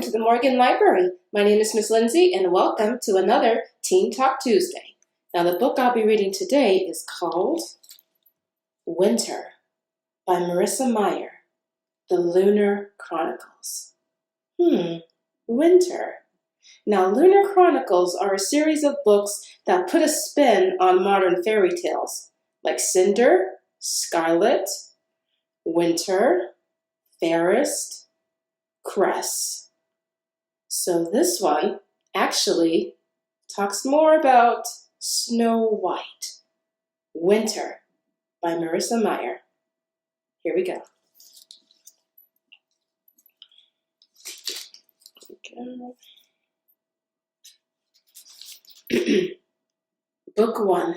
welcome to the Morgan Library. My name is Miss Lindsay, and welcome to another Teen Talk Tuesday. Now, the book I'll be reading today is called Winter by Marissa Meyer, The Lunar Chronicles. Winter. Now, Lunar Chronicles are a series of books that put a spin on modern fairy tales, like Cinder, Scarlet, Winter, Fairest, Cress. So this one actually talks more about Snow White. Winter by Marissa Meyer. Here we go. Book 1.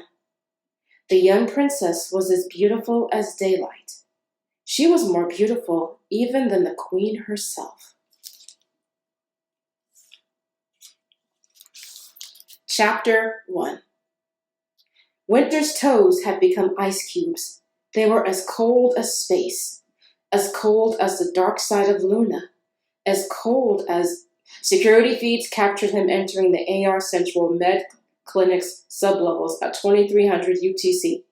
The young princess was as beautiful as daylight. She was more beautiful even than the queen herself. Chapter 1. Winter's toes had become ice cubes. They were as cold as space, as cold as the dark side of Luna, as cold as security feeds captured him entering the AR Central Med Clinic's sublevels at 2300 UTC.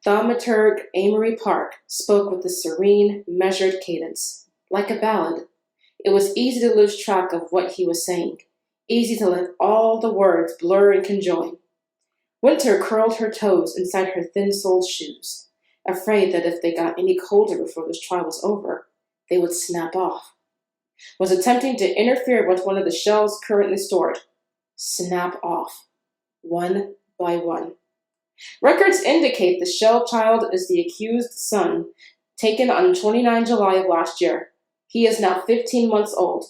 Thaumaturg Amory Park spoke with a serene, measured cadence, like a ballad. It was easy to lose track of what he was saying, easy to let all the words blur and conjoin. Winter curled her toes inside her thin-soled shoes, afraid that if they got any colder before this trial was over, they would snap off. Was attempting to interfere with one of the shells currently stored. Snap off, one by one. Records indicate the shell child is the accused son, taken on 29 July of last year. He is now 15 months old.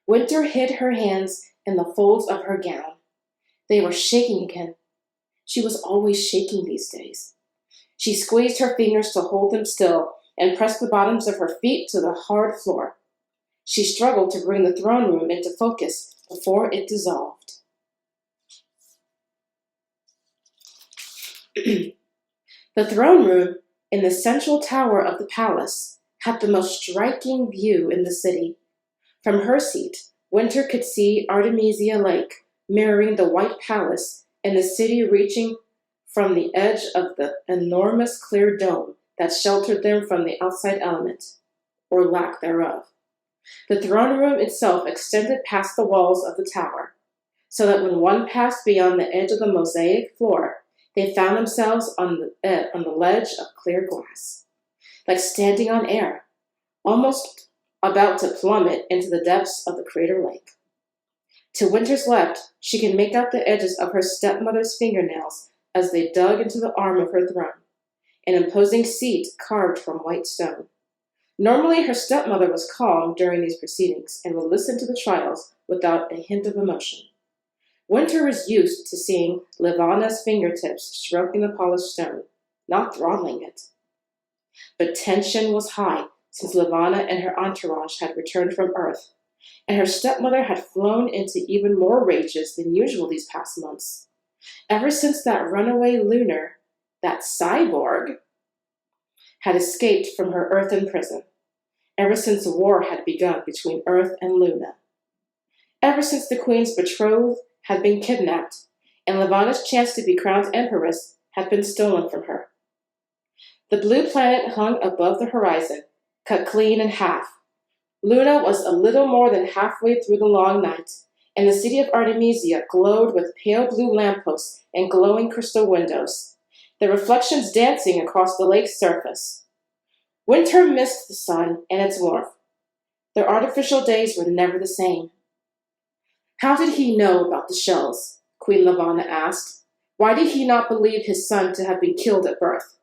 Winter hid her hands in the folds of her gown. They were shaking again. She was always shaking these days. She squeezed her fingers to hold them still and pressed the bottoms of her feet to the hard floor. She struggled to bring the throne room into focus before it dissolved. The throne room in the central tower of the palace had the most striking view in the city. From her seat, Winter could see Artemisia Lake mirroring the White Palace and the city reaching from the edge of the enormous clear dome that sheltered them from the outside element, or lack thereof. The throne room itself extended past the walls of the tower, so that when one passed beyond the edge of the mosaic floor, they found themselves on the ledge of clear glass, like standing on air, almost about to plummet into the depths of the crater lake. To Winter's left, she could make out the edges of her stepmother's fingernails as they dug into the arm of her throne, an imposing seat carved from white stone. Normally, her stepmother was calm during these proceedings and would listen to the trials without a hint of emotion. Winter was used to seeing Levana's fingertips stroking the polished stone, not throttling it. But tension was high since Levana and her entourage had returned from Earth, and her stepmother had flown into even more rages than usual these past months. Ever since that runaway Lunar, that cyborg, had escaped from her earthen prison. Ever since a war had begun between Earth and Luna. Ever since the Queen's betrothed had been kidnapped, and Levana's chance to be crowned empress had been stolen from her. The blue planet hung above the horizon, cut clean in half. Luna was a little more than halfway through the long night, and the city of Artemisia glowed with pale blue lampposts and glowing crystal windows, their reflections dancing across the lake's surface. Winter missed the sun and its warmth. Their artificial days were never the same. How did he know about the shells? Queen Levana asked. Why did he not believe his son to have been killed at birth?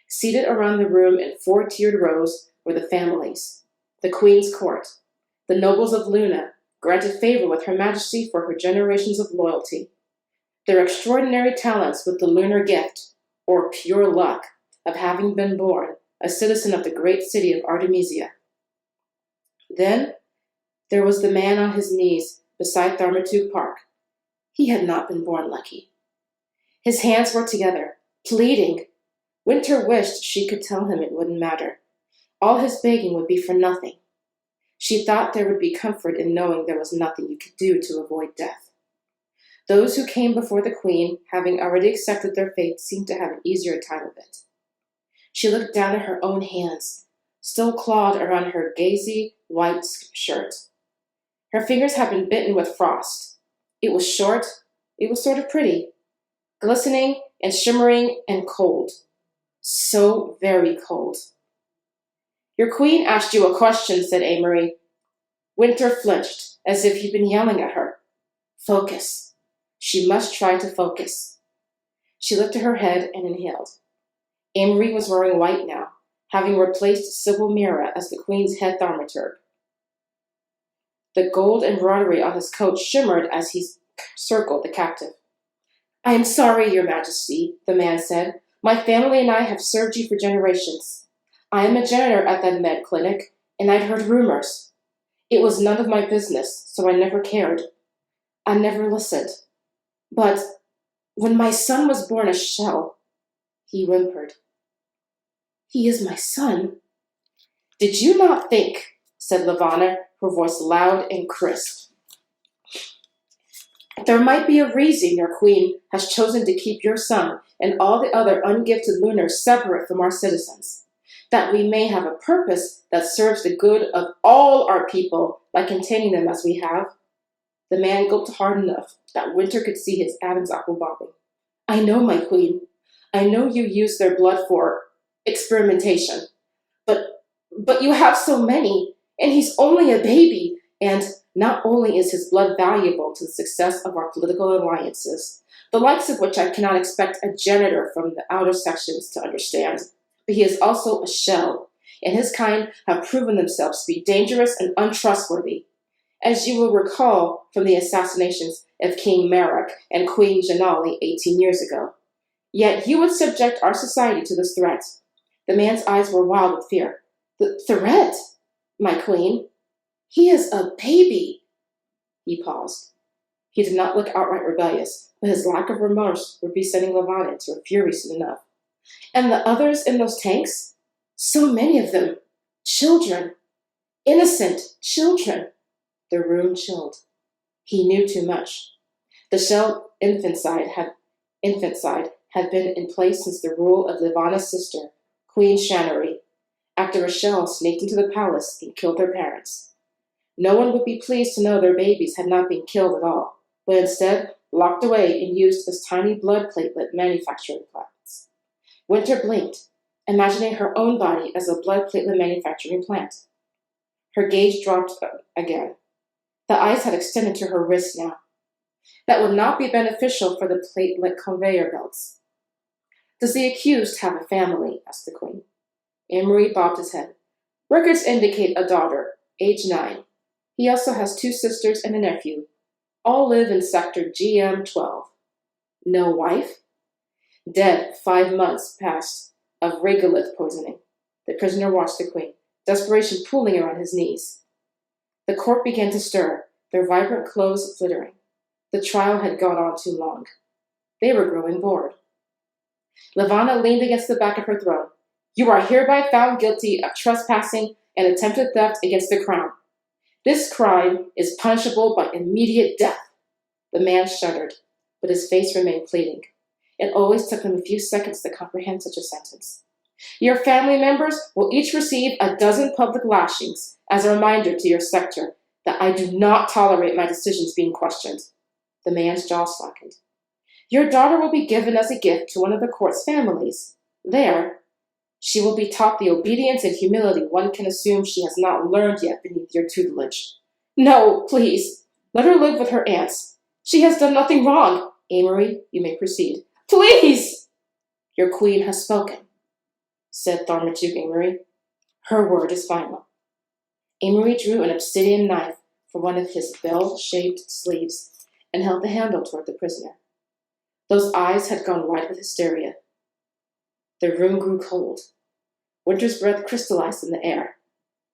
Seated around the room in four-tiered rows were the families, the Queen's court, the nobles of Luna, granted favor with Her Majesty for her generations of loyalty, their extraordinary talents with the lunar gift, or pure luck, of having been born a citizen of the great city of Artemisia. Then there was the man on his knees beside Thaumaturg Park. He had not been born lucky. His hands were together, pleading. Winter wished she could tell him it wouldn't matter. All his begging would be for nothing. She thought there would be comfort in knowing there was nothing you could do to avoid death. Those who came before the queen, having already accepted their fate, seemed to have an easier time of it. She looked down at her own hands, still clawed around her gauzy white shirt. Her fingers had been bitten with frost. It was short, it was sort of pretty, glistening and shimmering and cold. So very cold. Your queen asked you a question, said Amory. Winter flinched, as if he'd been yelling at her. Focus. She must try to focus. She lifted her head and inhaled. Amory was wearing white now, having replaced Sybil Mira as the queen's head thaumaturg. The gold embroidery on his coat shimmered as he circled the captive. I am sorry, Your Majesty, the man said. My family and I have served you for generations. I am a janitor at that med clinic, and I'd heard rumors. It was none of my business, so I never cared. I never listened. But when my son was born a shell, he whimpered. He is my son. Did you not think, said Levana, her voice loud and crisp. There might be a reason your queen has chosen to keep your son and all the other ungifted Lunars separate from our citizens, that we may have a purpose that serves the good of all our people by containing them as we have. The man gulped hard enough that Winter could see his Adam's apple bobbing. I know, my queen. I know you use their blood for experimentation. But you have so many, and he's only a baby, and not only is his blood valuable to the success of our political alliances, the likes of which I cannot expect a janitor from the outer sections to understand, but he is also a shell, and his kind have proven themselves to be dangerous and untrustworthy, as you will recall from the assassinations of King Merrick and Queen Janali 18 years ago. Yet you would subject our society to this threat. The man's eyes were wild with fear. The threat, my queen? He is a baby. He paused. He did not look outright rebellious, but his lack of remorse would be sending Levana into a fury soon enough. And the others in those tanks? So many of them. Children. Innocent children. The room chilled. He knew too much. The shell infanticide had been in place since the rule of Levana's sister, Queen Shannery, after a shell sneaked into the palace and killed their parents. No one would be pleased to know their babies had not been killed at all, but instead locked away and used as tiny blood platelet manufacturing plants. Winter blinked, imagining her own body as a blood platelet manufacturing plant. Her gaze dropped again. The ice had extended to her wrist now. That would not be beneficial for the platelet conveyor belts. Does the accused have a family? Asked the queen. Amory bobbed his head. Records indicate a daughter, age 9. He also has 2 sisters and a nephew. All live in sector GM12. No wife? Dead 5 months past of regolith poisoning. The prisoner watched the queen, desperation pooling around his knees. The court began to stir, their vibrant clothes flittering. The trial had gone on too long. They were growing bored. Levana leaned against the back of her throne. You are hereby found guilty of trespassing and attempted theft against the crown. This crime is punishable by immediate death. The man shuddered, but his face remained pleading. It always took him a few seconds to comprehend such a sentence. Your family members will each receive a 12 public lashings as a reminder to your sector that I do not tolerate my decisions being questioned. The man's jaw slackened. Your daughter will be given as a gift to one of the court's families. There, she will be taught the obedience and humility one can assume she has not learned yet beneath your tutelage. No, please, let her live with her aunts. She has done nothing wrong. Amory, you may proceed. Please! Your queen has spoken, said thaumaturg Amory. Her word is final. Amory drew an obsidian knife from one of his bell-shaped sleeves and held the handle toward the prisoner. Those eyes had gone wide with hysteria. The room grew cold. Winter's breath crystallized in the air.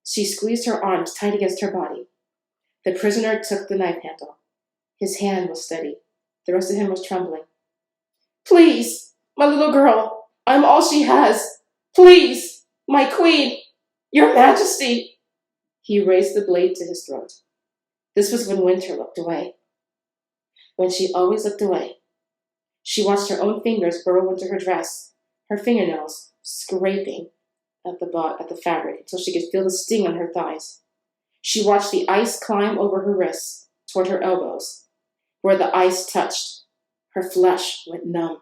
She squeezed her arms tight against her body. The prisoner took the knife handle. His hand was steady. The rest of him was trembling. Please, my little girl, I'm all she has. Please, my queen, your majesty. He raised the blade to his throat. This was when Winter looked away. When she always looked away. She watched her own fingers burrow into her dress, her fingernails scraping at the fabric until she could feel the sting on her thighs. She watched the ice climb over her wrists, toward her elbows. Where the ice touched, her flesh went numb.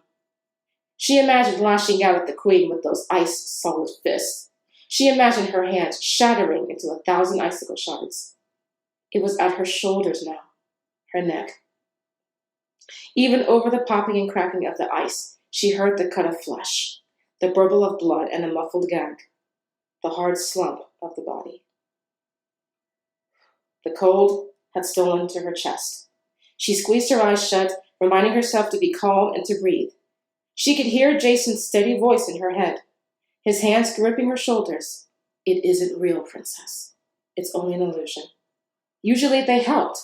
She imagined lashing out at the queen with those ice-solid fists. She imagined her hands shattering into 1,000 icicle shards. It was at her shoulders now, her neck. Even over the popping and cracking of the ice, she heard the cut of flesh, the burble of blood, and a muffled gag, the hard slump of the body. The cold had stolen to her chest. She squeezed her eyes shut, reminding herself to be calm and to breathe. She could hear Jacin's steady voice in her head, his hands gripping her shoulders. It isn't real, princess. It's only an illusion. Usually they helped.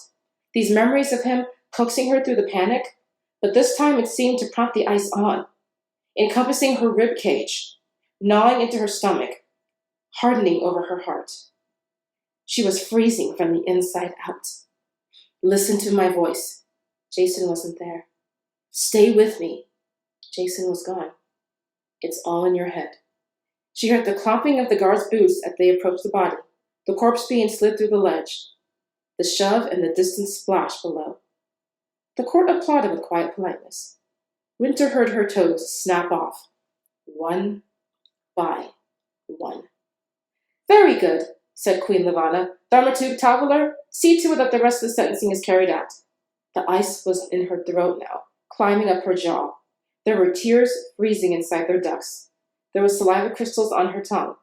These memories of him coaxing her through the panic, but this time it seemed to prompt the ice on, encompassing her rib cage, gnawing into her stomach, hardening over her heart. She was freezing from the inside out. Listen to my voice. Jacin wasn't there. Stay with me. Jacin was gone. It's all in your head. She heard the clomping of the guards' boots as they approached the body, the corpse being slid through the ledge, the shove and the distant splash below. The court applauded with quiet politeness. Winter heard her toes snap off, one by one. Very good, said Queen Levana. Thaumaturg Tavaler, see to it that the rest of the sentencing is carried out. The ice was in her throat now, climbing up her jaw. There were tears freezing inside their ducts. There were saliva crystals on her tongue.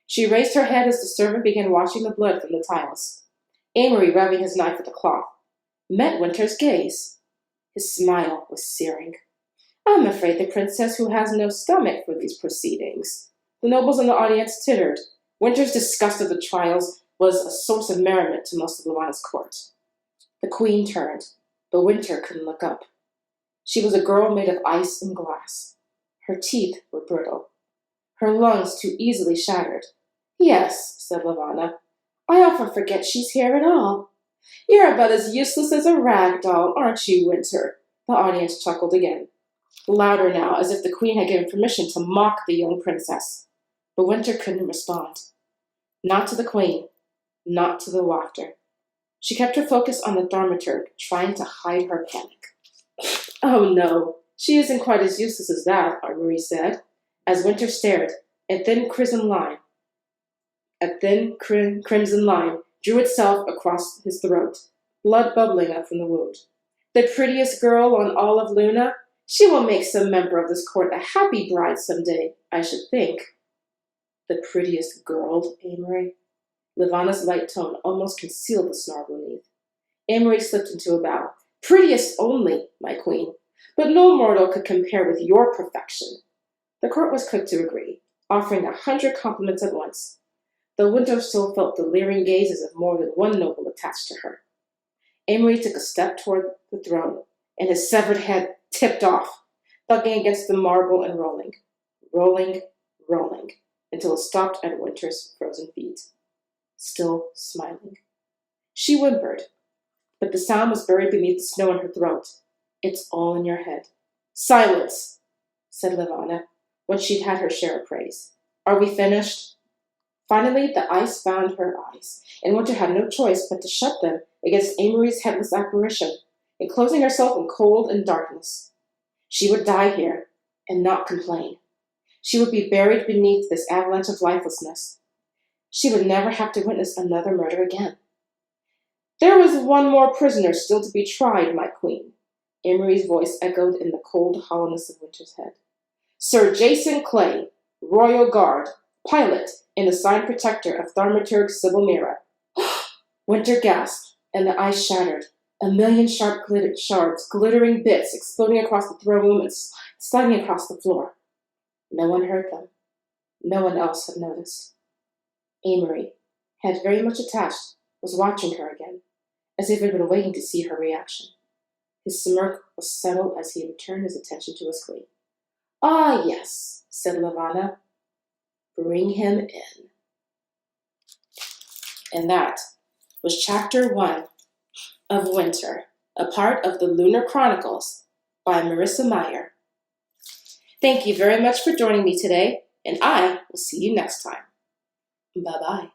She raised her head as the servant began washing the blood from the tiles. Amory, rubbing his knife with the cloth, met Winter's gaze. His smile was searing. I'm afraid the princess who has no stomach for these proceedings. The nobles in the audience tittered. Winter's disgust of the trials was a source of merriment to most of Levana's court. The queen turned, but Winter couldn't look up. She was a girl made of ice and glass. Her teeth were brittle, her lungs too easily shattered. Yes, said Levana. I often forget she's here at all. You're about as useless as a rag doll, aren't you, Winter? The audience chuckled again, louder now, as if the queen had given permission to mock the young princess. But Winter couldn't respond. Not to the queen, not to the wafter. She kept her focus on the thaumaturg, trying to hide her panic. Oh no, she isn't quite as useless as that, Marissa said, as Winter stared. A thin crimson line drew itself across his throat, blood bubbling up from the wound. The prettiest girl on all of Luna? She will make some member of this court a happy bride someday, I should think. The prettiest girl, Amory? Levana's light tone almost concealed the snarl beneath. Amory slipped into a bow. Prettiest only, my queen, but no mortal could compare with your perfection. The court was quick to agree, offering 100 compliments at once. Though Winter still felt the leering gazes of more than one noble attached to her. Amory took a step toward the throne, and his severed head tipped off, thugging against the marble and rolling, until it stopped at Winter's frozen feet. Still smiling. She whimpered, but the sound was buried beneath the snow in her throat. It's all in your head. Silence, said Levana, when she'd had her share of praise. Are we finished? Finally, the ice bound her eyes, and Winter had no choice but to shut them against Amory's headless apparition, enclosing herself in cold and darkness. She would die here, and not complain. She would be buried beneath this avalanche of lifelessness. She would never have to witness another murder again. There was one more prisoner still to be tried, my queen. Amory's voice echoed in the cold hollowness of Winter's head. Sir Jacin Clay, Royal Guard, pilot, and assigned protector of Thaumaturg Sybil Mira. Winter gasped, and the ice shattered. 1,000,000 sharp shards, glittering bits exploding across the throne room and sliding across the floor. No one heard them. No one else had noticed. Amory, head very much attached, was watching her again, as if he had been waiting to see her reaction. His smirk was subtle as he returned his attention to his queen. Ah, yes, said Levana. Bring him in. And that was Chapter 1 of Winter, a part of the Lunar Chronicles by Marissa Meyer. Thank you very much for joining me today, and I will see you next time. Bye-bye.